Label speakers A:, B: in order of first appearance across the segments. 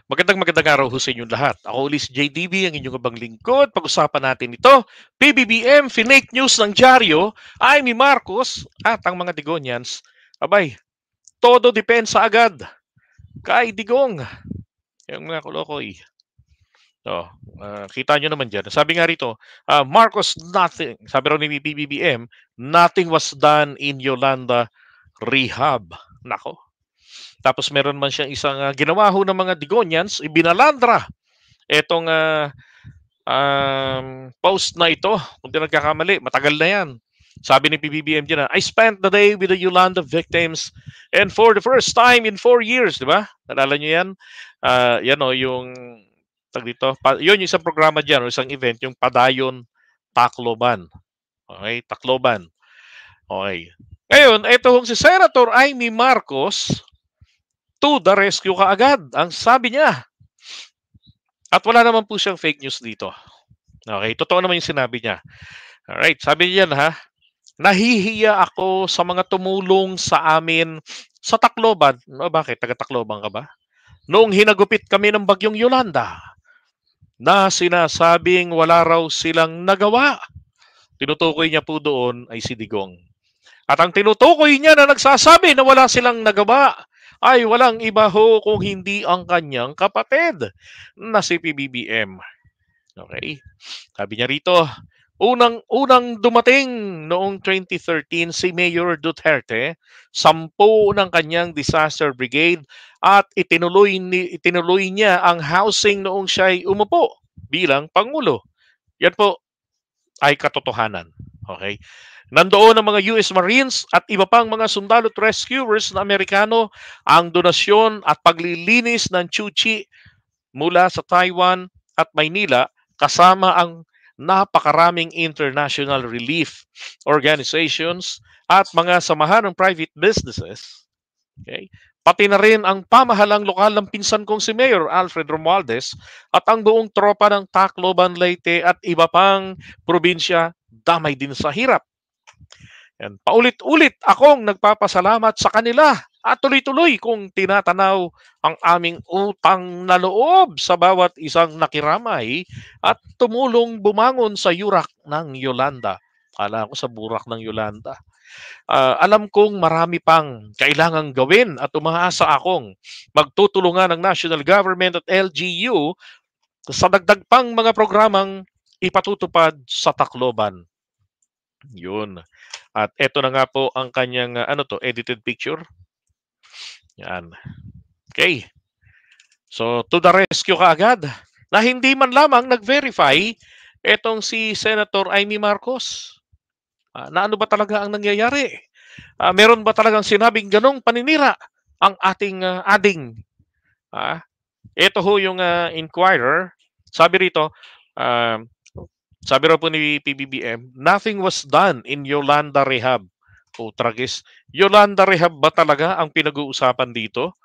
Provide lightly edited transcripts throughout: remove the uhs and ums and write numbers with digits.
A: Magandang araw ho sa inyong lahat. Ako ulit si JDB, ang inyong abang lingkod. Pag-usapan natin ito, PBBM, fake news ng dyaryo, Amy Marcos at ang mga Digonians. Abay, todo depensa agad kay Digong. Yung mga kolokoy. So, kita nyo naman dyan. Sabi nga rito, Marcos, nothing. Sabi raw ni PBBM, nothing was done in Yolanda rehab. Nako. Tapos meron man siyang isang ginawa ho ng mga Digonians, ibinalandra etong post na ito, kung di nagkakamali, matagal na yan. Sabi ni PBBM dyan, I spent the day with the Yolanda victims and for the first time in 4 years, di ba? Nalala nyo yan? Yan o, yung, dito, yun yung isang programa dyan, o isang event, yung Padayon Tacloban. Okay, Tacloban. Okay. Ngayon, ito hong si Senator Amy Marcos, to the rescue kaagad. Ang sabi niya, at wala naman po siyang fake news dito. Okay, totoo naman yung sinabi niya. Alright, sabi niya ha, nahihiya ako sa mga tumulong sa amin sa Tacloban. O bakit? Taga-Tacloban ka ba? Noong hinagupit kami ng bagyong Yolanda, na sinasabing wala raw silang nagawa. Tinutukoy niya po doon ay si Digong. At ang tinutukoy niya na nagsasabi na wala silang nagawa ay walang iba ho kung hindi ang kanyang kapatid na si PBBM. Okay? Sabi niya rito, unang dumating noong 2013 si Mayor Duterte, 10 ng kanyang disaster brigade at itinuloy niya ang housing noong siya ay umupo bilang Pangulo. Yan po ay katotohanan. Okay? Nandoon ang mga US Marines at iba pang mga sundalo at rescuers na Amerikano ang donasyon at paglilinis ng Chuchi mula sa Taiwan at Maynila kasama ang napakaraming international relief organizations at mga samahan ng private businesses. Okay? Pati na rin ang pamahalang lokal ng pinsan kong si Mayor Alfred Romualdez at ang buong tropa ng Tacloban, Leyte at iba pang probinsya damay din sa hirap. Yan. Paulit-ulit akong nagpapasalamat sa kanila at tuloy-tuloy kong tinatanaw ang aming utang na loob sa bawat isang nakiramay at tumulong bumangon sa yurak ng Yolanda. Kala ko sa burak ng Yolanda. Alam kong marami pang kailangang gawin at umaasa akong magtutulungan ng national government at LGU sa dagdag pang mga programang ipatutupad sa Tacloban. Yun. At eto na nga po ang kanyang edited picture. Yan. Okay. So, to the rescue kaagad na hindi man lamang nag-verify etong si Senator Amy Marcos. Na ano ba talaga ang nangyayari? Meron ba talagang sinabing ganong paninira ang ating ading? Ito ho yung Inquirer. Sabi rito, sabi raw po ni PBBM, nothing was done in Yolanda Rehab. Tragis. Yolanda Rehab ba talaga ang pinag-uusapan dito?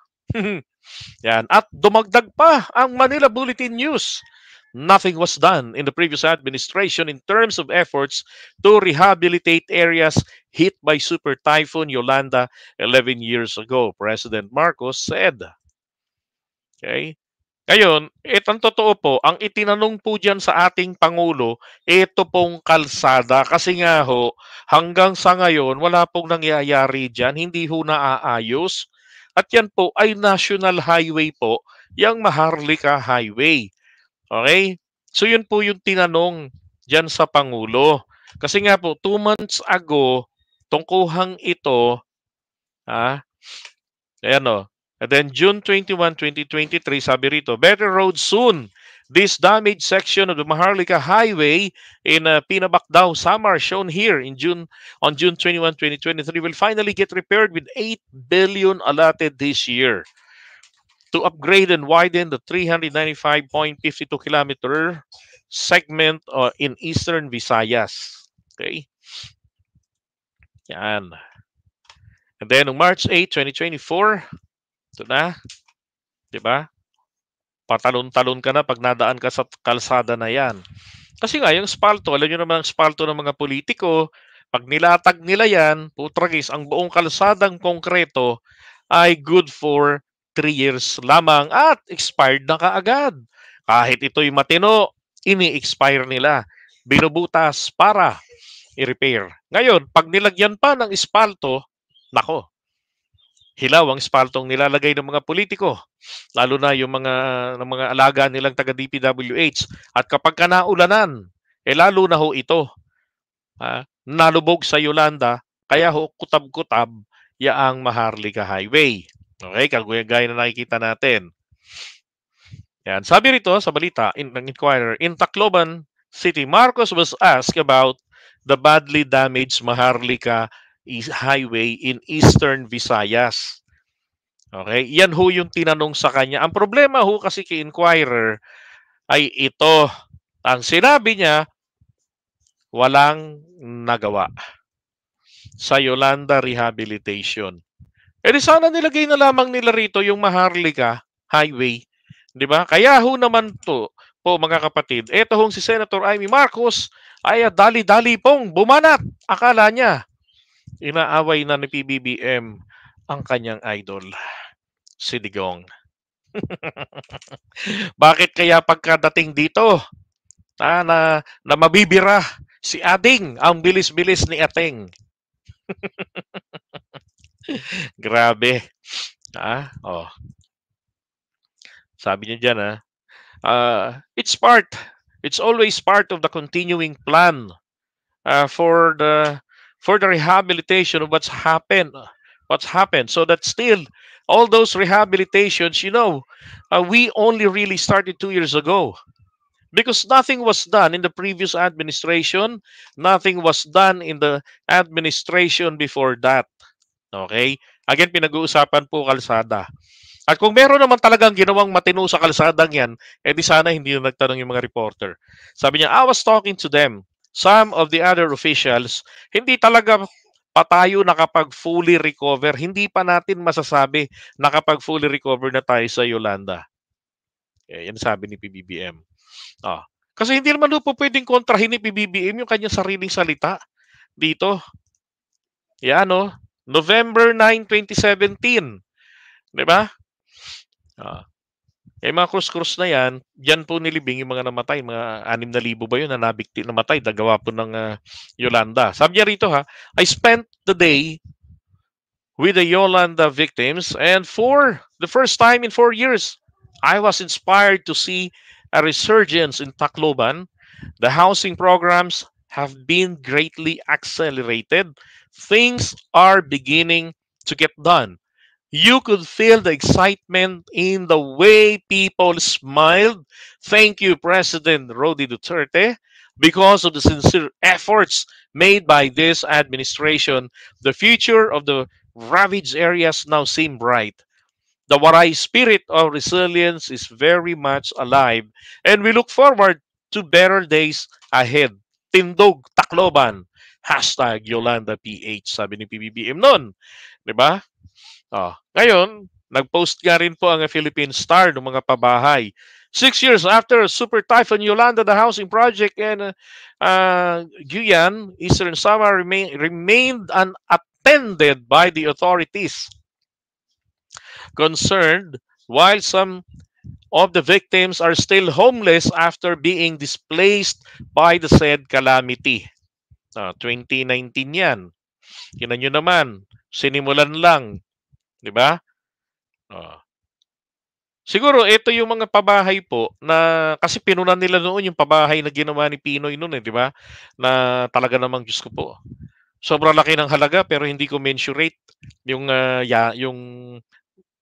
A: Yan. At dumagdag pa ang Manila Bulletin News. Nothing was done in the previous administration in terms of efforts to rehabilitate areas hit by Super Typhoon Yolanda 11 years ago, President Marcos said. Okay? Ngayon, itong totoo po, ang itinanong po dyan sa ating Pangulo, ito pong kalsada. Kasi nga ho, hanggang sa ngayon, wala pong nangyayari dyan, hindi ho naaayos. At yan po ay national highway po, yung Maharlika Highway. Okay? So yun po yung tinanong dyan sa Pangulo. Kasi nga po, 2 months ago, tungkuhang ito, ayan o, and then June 21, 2023, sabi rito, better roads soon. This damaged section of the Maharlika Highway in Pinabacdao, Samar, shown here on June 21, 2023, will finally get repaired with 8 billion allotted this year to upgrade and widen the 395.52 kilometer segment in Eastern Visayas. Okay? Yan. And then on March 8, 2024, ito na, di ba? Patalon-talon ka na pag nadaan ka sa kalsada na yan. Kasi nga, yung spalto, alam nyo naman ang spalto ng mga politiko, pag nilatag nila yan, putragis, ang buong kalsadang konkreto ay good for 3 years lamang at expired na kaagad. Kahit ito'y matino, ini-expire nila. Binubutas para i-repair. Ngayon, pag nilagyan pa ng espalto, nako, hilaw ang espaltong nilalagay ng mga politiko, lalo na yung mga alaga nilang taga DPWH. At kapag ka naulanan, lalo na ho ito, nalubog sa Yolanda, kaya ho kutab-kutab yaang Maharlika Highway. Okay, kagaya na nakikita natin. Yan. Sabi rito sa balita ng Inquirer, in Tacloban City, Marcos was asked about the badly damaged Maharlika Highway in Eastern Visayas. Okay, yan ho yung tinanong sa kanya. Ang problema ho kasi kay Inquirer ay ito. Ang sinabi niya, walang nagawa sa Yolanda Rehabilitation. Di sana nilagay na lamang nila rito yung Maharlika Highway. Di ba? Kaya ho naman po mga kapatid, eto hong si Senator Amy Marcos ay dali-dali pong bumanat. Akala niya, inaaway na ni PBBM ang kanyang idol, si Digong. Bakit kaya pagkadating dito, na mabibira si Ading, ang bilis-bilis ni Ateng? Grabe. Oh. Sabi niya dyan, it's always part of the continuing plan for the rehabilitation of what's happened. So that still, all those rehabilitations, we only really started 2 years ago. Because nothing was done in the previous administration, nothing was done in the administration before that. Okay? Again, pinag-uusapan po kalsada. At kung meron naman talagang ginawang matino sa kalsadang yan, di sana hindi na nagtanong yung mga reporter. Sabi niya, I was talking to them. Some of the other officials, hindi talaga pa tayo nakapag-fully recover. Hindi pa natin masasabi nakapag-fully recover na tayo sa Yolanda. Yan sabi ni PBBM. Kasi hindi naman po pwedeng kontrahin ni PBBM yung kanyang sariling salita dito. Yan, November 9, 2017. Di ba? Mga krus-krus na yan, dyan po nilibing yung mga namatay, mga 6,000 ba yun na namatay, nagawa po ng Yolanda. Sabi niya rito I spent the day with the Yolanda victims and for the first time in 4 years, I was inspired to see a resurgence in Tacloban. The housing programs have been greatly accelerated. Things are beginning to get done. You could feel the excitement in the way people smiled. Thank you, President Rodi Duterte. Because of the sincere efforts made by this administration, the future of the ravaged areas now seem bright. The Waray spirit of resilience is very much alive, and we look forward to better days ahead. Tindog Tacloban. #Yolanda PH, sabi ni PBBM noon. Diba? Ngayon, nag-post nga rin po ang Philippine Star ng mga pabahay. 6 years after Super Typhoon Yolanda, the housing project in Guyan, Eastern Samar remained unattended by the authorities concerned, while some of the victims are still homeless after being displaced by the said calamity. 2019 yan. Kinan nyo naman, sinimulan lang. Diba? Siguro ito yung mga pabahay po na kasi pinunan nila noon yung pabahay na ginawa ni Pinoy noon, di ba? Na talaga namang Diyos ko po. Sobrang laki ng halaga pero hindi ko mensurate yung yung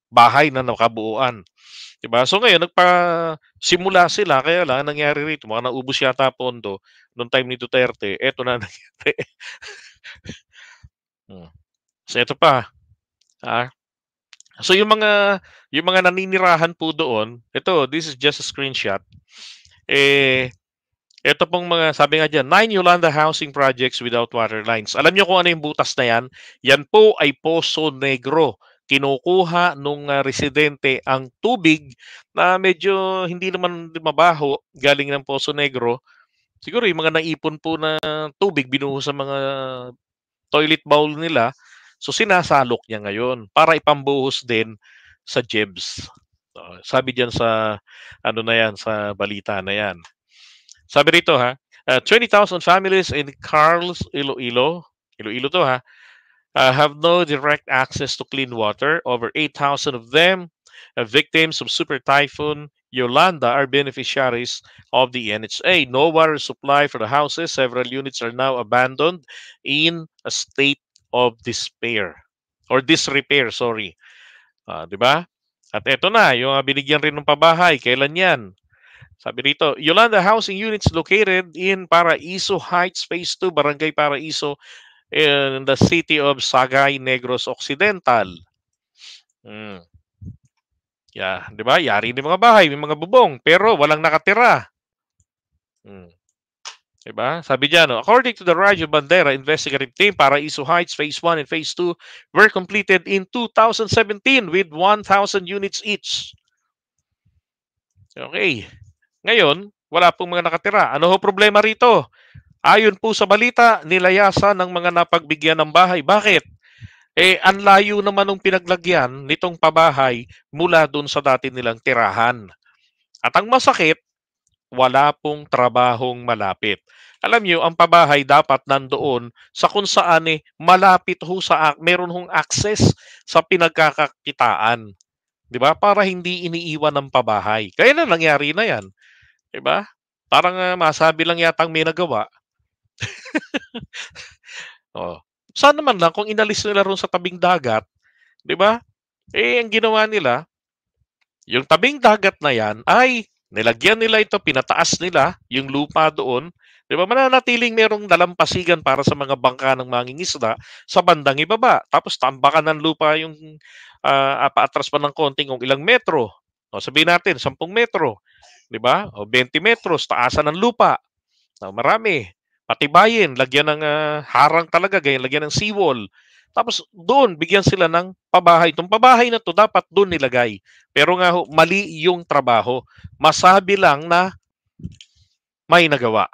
A: bahay na nakabuuan. Di ba? So ngayon nagpa-simula sila kaya lang nangyari rito, mga naubos yata pondo noong time ni Duterte. Eto na nangyari. So ito pa. So yung mga naninirahan po doon, this is just a screenshot. Ito pong mga, sabi nga dyan, 9 Yolanda housing projects without water lines. Alam niyo kung ano yung butas na yan? Yan po ay Poso Negro. Kinukuha nung residente ang tubig na medyo hindi naman mabaho galing ng Poso Negro. Siguro yung mga naipon po na tubig binuhos sa mga toilet bowl nila. So sinasalok niya ngayon para ipambuhos din sa JEBS. Sabi diyan sa ano na yan, sa balita na yan. Sabi rito ha, 20,000 families in Carls, Iloilo, Iloilo to ha, have no direct access to clean water. Over 8,000 of them, victims of Super Typhoon Yolanda, are beneficiaries of the NHA. No water supply for the houses. Several units are now abandoned in a state of despair or disrepair, sorry. Di ba? At eto na, yung binigyan rin ng pabahay. Kailan yan? Sabi rito, Yolanda housing units located in Paraiso Heights, Phase 2, Barangay Paraiso, in the city of Sagay, Negros Occidental. Yeah, 'di ba? Yari ng mga bahay, may mga bubong, pero walang nakatira. 'Di ba? Sabi diyan, no, according to the Radyo Bandera investigative team, Paraiso Heights Phase 1 and Phase 2 were completed in 2017 with 1,000 units each. Okay. Ngayon, wala pong mga nakatira. Ano ho problema rito? Ayon po sa balita, nilayasan ng mga napagbigyan ng bahay. Bakit? Ang layo naman ng pinaglagyan nitong pabahay mula doon sa dati nilang tirahan. At ang masakit, wala pong trabahong malapit. Alam niyo, ang pabahay dapat nandoon sa kung saan malapit ho sa meron hong access sa pinagkakakitaan. 'Di ba? Para hindi iniiwan ng pabahay. Kaya na nangyari na 'yan. 'Di ba? Parang masabi lang yatang may nagawa. Oh. Sana man lang kung inalis nila ron sa tabing dagat, 'di ba? Ang ginawa nila, yung tabing dagat na 'yan ay nilagyan nila ito, pinataas nila yung lupa doon, 'di ba? Mananatiling merong dalampasigan para sa mga bangka ng mangingisda sa bandang ibaba. Tapos tambakan ng lupa yung paatras pa ng konting kung ilang metro. O sabihin natin 10 metro, 'di ba? O 20 metros taasan ng lupa. Marami. Patibayin, lagyan ng harang talaga, ganyan, lagyan ng seawall. Tapos doon, bigyan sila ng pabahay. Itong pabahay na to dapat doon nilagay. Pero nga ho, mali yung trabaho. Masabi lang na may nagawa.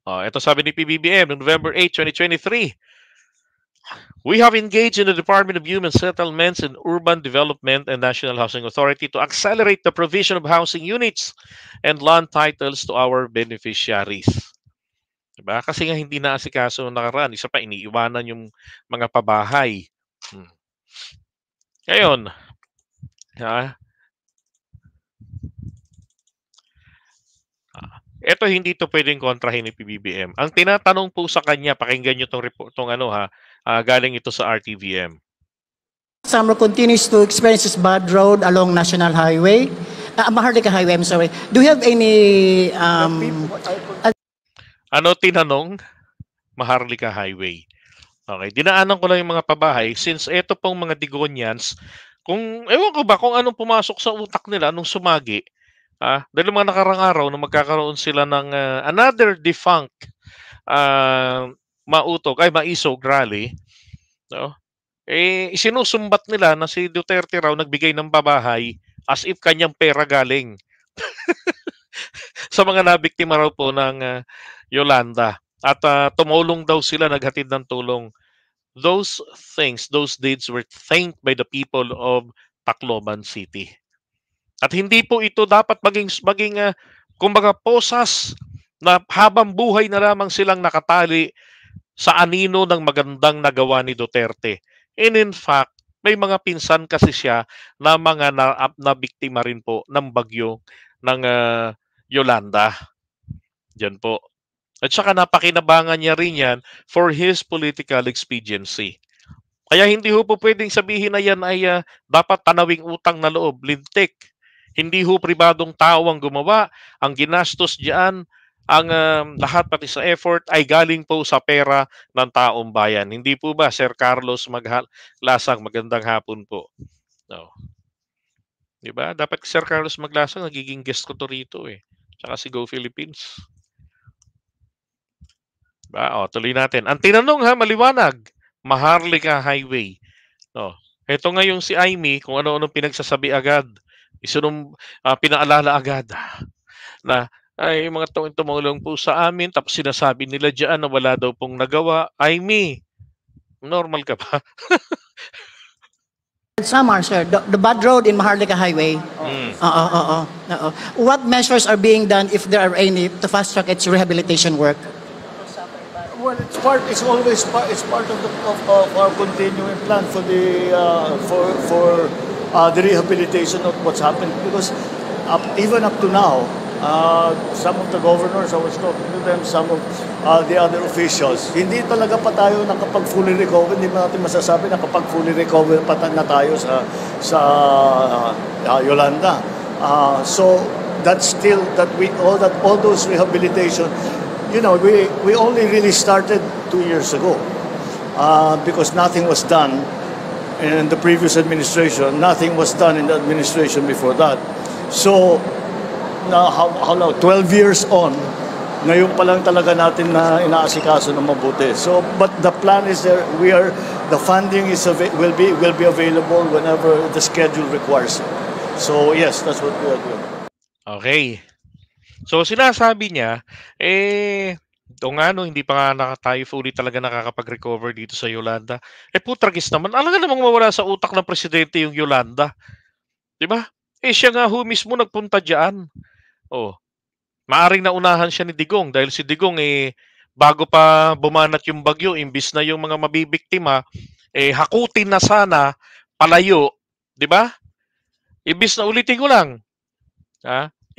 A: Ito sabi ni PBBM noong November 8, 2023. We have engaged in the Department of Human Settlements and Urban Development and National Housing Authority to accelerate the provision of housing units and land titles to our beneficiaries. Diba? Kasi nga hindi naasikaso nakaraan. Isa pa, iniiwanan yung mga pabahay. Ngayon, ito hindi to pwedeng kontrahin ni PBBM. Ang tinatanong po sa kanya, pakinggan nyo itong report, galing ito sa RTVM.
B: Samro continues to experience this bad road along National Highway. Maharlika Highway, I'm sorry. Do you have any...
A: Ano tinanong? Maharlika Highway. Okay, dinaanan ko lang yung mga pabahay since ito pong mga Digonians, ewan ko ba kung anong pumasok sa utak nila nung sumagi. Dahil mga nakarang araw na magkakaroon sila ng another defunct maisog rally, no? Isinusumbat nila na si Duterte raw nagbigay ng pabahay as if kanyang pera galing sa mga nabiktima raw po ng Yolanda. At tumulong daw sila, naghatid ng tulong. Those things, those deeds were thanked by the people of Tacloban City. At hindi po ito dapat maging kumbaga posas na habang buhay na lamang silang nakatali sa anino ng magandang nagawa ni Duterte. And in fact, may mga pinsan kasi siya na mga nabiktima rin po ng bagyo ng Yolanda. Diyan po. At saka napakinabangan niya rin yan for his political expediency. Kaya hindi ho po pwedeng sabihin na yan ay dapat tanawing utang na loob, lintik. Hindi ho pribadong tao ang gumawa. Ang ginastos diyan, ang lahat pati sa effort ay galing po sa pera ng taong bayan. Hindi po ba, Sir Carlos Maglasang, magandang hapon po. No. Diba? Dapat Sir Carlos Maglasang, nagiging guest ko to rito Tsaka si Go Philippines. Diba? Tuloy natin. Ang tinanong maliwanag, Maharlika Highway. Ito nga yung si Aimee, kung ano-ano pinagsasabi agad. Pinaalala agad na ay mga tumulong po sa amin, tapos sinasabi nila diyan na wala daw pong nagawa. Aimee, normal ka ba?
B: Samar, sir, the bad road in Maharlika Highway. What measures are being done, if there are any, to fast track its rehabilitation work?
C: Well, it's always part. It's part of our continuing plan for the rehabilitation of what's happened. Because even up to now, some of the governors, I was talking to them, some of the other officials, hindi talaga pa tayo nakapag-fully recover. Hindi ba natin masasabi na kapag fully recover pa na tayo sa Yolanda. So that's still that all those rehabilitation. You know, we only really started 2 years ago because nothing was done in the previous administration. Nothing was done in the administration before that. So, now, how long? 12 years on, ngayon pa lang talaga natin na inaasikaso ng mabuti. So, but the plan is there. The funding will be available whenever the schedule requires it. So, yes, that's what we are doing.
A: Okay. So sinasabi niya, hindi pa nga tayo fully talaga nakakapag-recover dito sa Yolanda. Putragis naman, alam nga namang mawala sa utak ng presidente yung Yolanda. Di ba? Siya nga mismo nagpunta dyan. Maaring naunahan siya ni Digong dahil si Digong bago pa bumanat yung bagyo, imbis na yung mga mabibiktima, hakutin na sana, palayo. Di ba? Imbis na ulitin ko lang.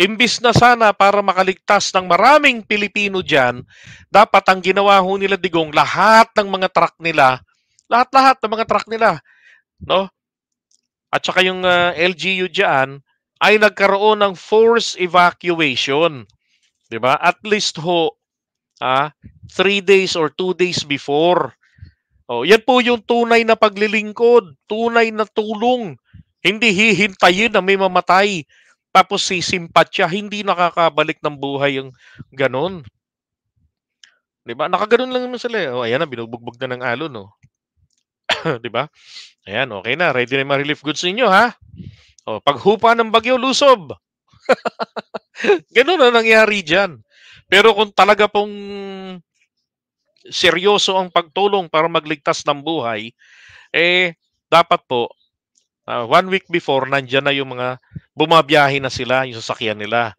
A: Imbis na sana para makaligtas ng maraming Pilipino dyan, dapat ang ginawa nila Digong, lahat ng mga truck nila, lahat ng mga truck nila, no? At saka yung LGU dyan, ay nagkaroon ng forced evacuation. Diba? At least 3 days or 2 days before. Yan po yung tunay na paglilingkod, tunay na tulong. Hindi hihintayin na may mamatay. Tapos sisimpatya, hindi nakakabalik ng buhay yung ganon. Diba? Nakaganon lang naman sila. Ayan na, binubugbog na ng alon, no? Diba? Ayan, okay na. Ready na yung mga relief goods ninyo, ha? Paghupa ng bagyo, lusob. Ganon na nangyari dyan. Pero kung talaga pong seryoso ang pagtulong para magligtas ng buhay, dapat po, 1 week before, nandyan na yung mga bumabiyahe na sila, yung sasakyan nila.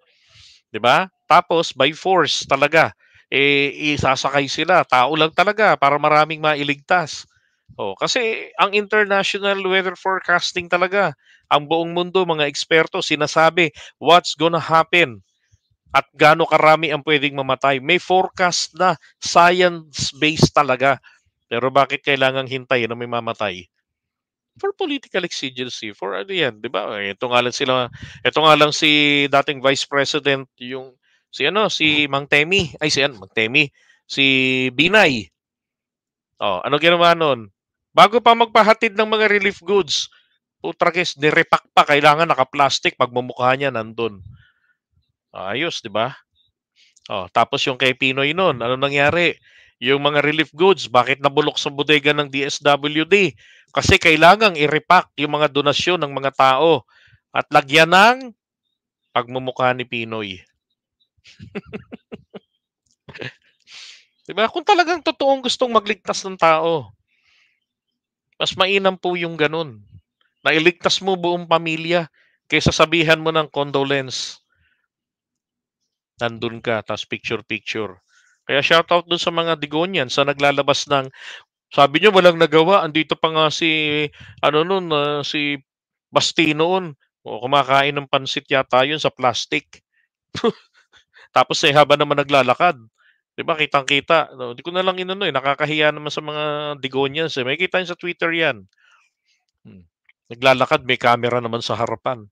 A: Diba? Tapos, by force talaga, isasakay sila. Tao lang talaga para maraming mailigtas. Kasi ang international weather forecasting talaga, ang buong mundo, mga eksperto, sinasabi what's gonna happen at gaano karami ang pwedeng mamatay. May forecast na, science-based talaga. Pero bakit kailangang hintayin na may mamatay? For political exigency, for ano yan, di ba? Ito nga lang si dating Vice President, si Mang Temi, si Binay. Ano ginawa nun? Bago pa magpahatid ng mga relief goods, putragis, nirepack pa, kailangan naka-plastic, pagmumukha niya nandun. Ayos, di ba? Tapos yung kay Pinoy nun, ano nangyari? Yung mga relief goods, bakit nabulok sa bodega ng DSWD? Kasi kailangang i-repack yung mga donasyon ng mga tao at lagyan ng pagmumukha ni Pinoy. Diba? Kung talagang totoong gustong magligtas ng tao, mas mainam po yung ganun. Nailigtas mo buong pamilya kaysa sabihan mo ng condolence. Nandun ka, tas picture-picture. Kaya shoutout dun sa mga Digonian sa naglalabas ng, sabi niyo walang nagawa, andito pa nga si Basti noon. Kumakain ng pansit yata yun sa plastic. Tapos haba naman naglalakad. Diba, kitang-kita. Hindi ko na lang nakakahiya naman sa mga Digonians. May kita yun sa Twitter yan. Naglalakad, may camera naman sa harapan.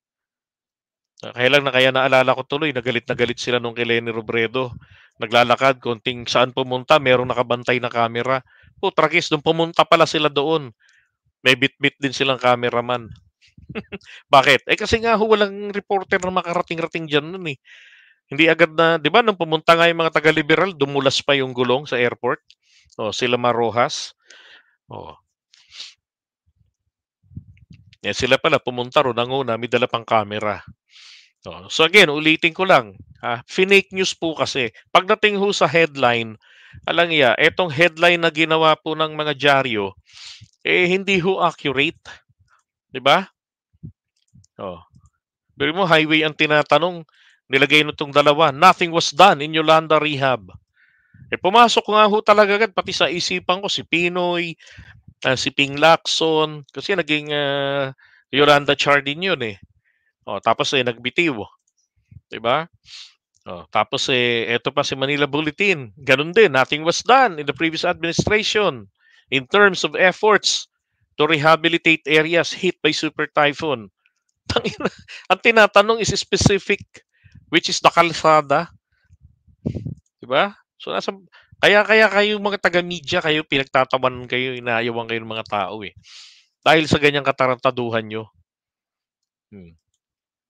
A: Kaya naalala ko tuloy, na galit sila nung kay Leni Robredo. Naglalakad, konting saan pumunta, merong nakabantay na camera. Tragis, nung pumunta pala sila doon, may bit-bit din silang cameraman. Bakit? Kasi nga walang reporter na makarating-rating dyan nun eh. Hindi agad na, di ba, nung pumunta nga yung mga taga-liberal, dumulas pa yung gulong sa airport. Sila Marojas. Sila pala, pumunta ron, nanguna, may dala pang camera. So again, ulitin ko lang, fake news po kasi. Pagdating ho sa headline, etong headline na ginawa po ng mga dyaryo, hindi ho accurate. 'Di ba? Oh. Pero mo highway ang tinatanong, nilagay nitong dalawa, nothing was done in Yolanda Rehab. Pumasok nga ho talaga agad, pati sa isipan ko, si Pinoy, si Ping Lacson, kasi naging Yolanda Char din yun eh. Tapos nagbitiw. Diba? Tapos eto pa si Manila Bulletin, ganun din, nothing was done in the previous administration in terms of efforts to rehabilitate areas hit by super typhoon. Ang tinatanong is specific, which is the kalsada. Diba? So, kaya kayo mga taga-media, kayo pinagtatawanan kayo, inaayawan kayo ng mga tao eh. Dahil sa ganyang katarantaduhan nyo.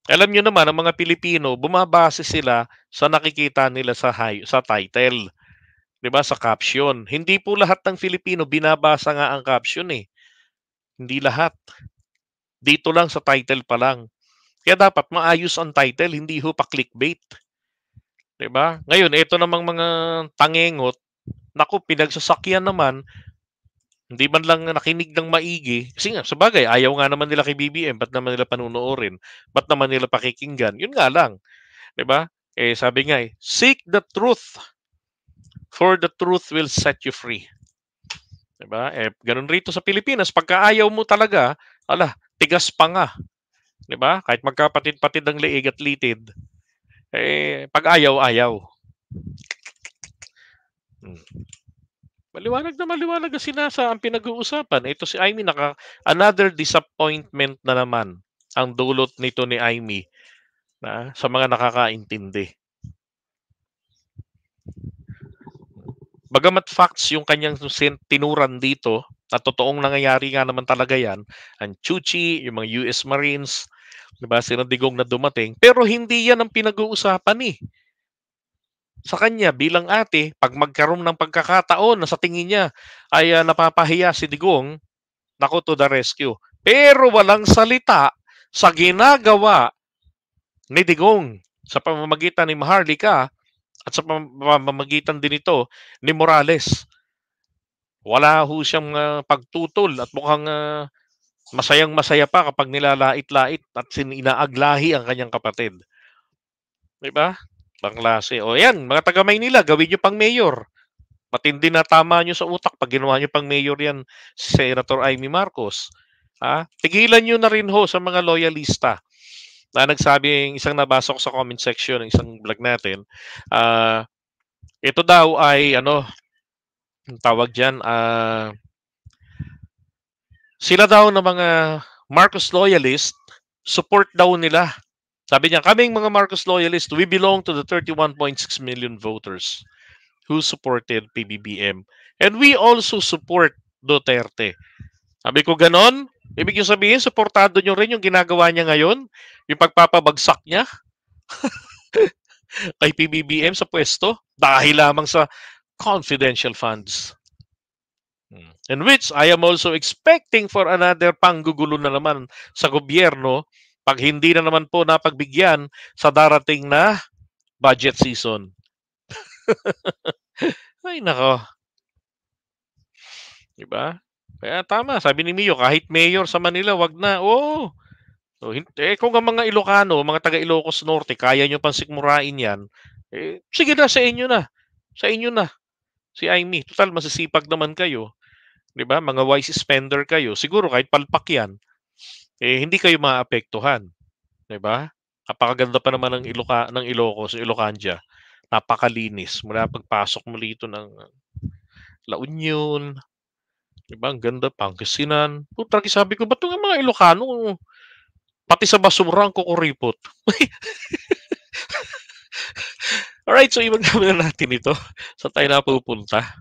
A: Alam nyo naman, ang mga Pilipino, bumabase sila sa nakikita nila sa title. Diba? Sa caption. Hindi po lahat ng Filipino binabasa nga ang caption eh. Hindi lahat. Dito lang sa title pa lang. Kaya dapat maayos ang title, hindi ho pa clickbait. Diba? Ngayon, ito namang mga tangengot, naku, pinagsasakyan naman, hindi man lang nakinig ng maigi. Kasi nga, sabagay, ayaw nga naman nila kay BBM, ba't naman nila panunuorin? Ba't naman nila pakikinggan? Yun nga lang. Diba? Sabi nga seek the truth, for the truth will set you free. Diba? Ganun rito sa Pilipinas, pagka ayaw mo talaga, tigas pa nga. Diba? Kahit magkapatid-patid ang leeg at litid, pag ayaw. Maliwanag na sinasa ang pinag-uusapan. Ito si Amy, another disappointment na naman ang dulot nito ni Amy sa mga nakakaintindi. Bagamat facts yung kanyang tinuran dito, at totoong nangyayari nga naman talaga yan, ang Chuchi, yung mga US Marines, diba, sinadigong na dumating, pero hindi yan ang pinag-uusapan eh. Sa kanya, bilang ate, pag magkaroon ng pagkakataon na sa tingin niya ay napapahiya si Digong, naku, to the rescue. Pero walang salita sa ginagawa ni Digong sa pamamagitan ni Maharlika at sa pamamagitan din ito ni Morales. Wala ho siyang pagtutol at mukhang masayang-masaya pa kapag nilalait-lait at inaaglahi ang kanyang kapatid. Diba? Pangklase. O yan, mga taga Maynila, gawin nyo pang mayor. Matindi na tama nyo sa utak pag ginawa nyo pang mayor yan, Senator Amy Marcos. Tigilan nyo na rin ho sa mga loyalista na nagsabi, isang nabasa ko sa comment section ng isang vlog natin, ito daw ay tawag dyan, sila daw na mga Marcos loyalist, support daw nila. Sabi niya, kaming mga Marcos loyalist, we belong to the 31.6 million voters who supported PBBM. And we also support Duterte. Sabi ko, ganon? Ibig yung sabihin, supportado nyo rin yung ginagawa niya ngayon? Yung pagpapabagsak niya? Kay PBBM sa pwesto? Dahil lamang sa confidential funds. In which I am also expecting for another panggugulo na naman sa gobyerno pag hindi na naman po napagbigyan sa darating na budget season. Ay, nako. Diba? Kaya tama, sabi ni Mio, kahit mayor sa Manila, wag na. Oo. So, kung ang mga Ilocano, mga taga Ilocos Norte, kaya nyo pang sikmurain yan, sige na, sa inyo na. Sa inyo na. Si Amy, total, masisipag naman kayo. Diba? Mga wise spender kayo. Siguro kahit palpak yan, hindi kayo maapektuhan. Diba? Napakaganda pa naman ng Ilocos, Ilocandia. Napakalinis. Mula pagpasok mo dito ng La Union, diba? Ang ganda, Pangasinan. Puta, sabi ko, ba't nga mga Ilocano, pati sa basura ang kukuripot? Alright, so ibang natin ito. Saan tayo napupunta?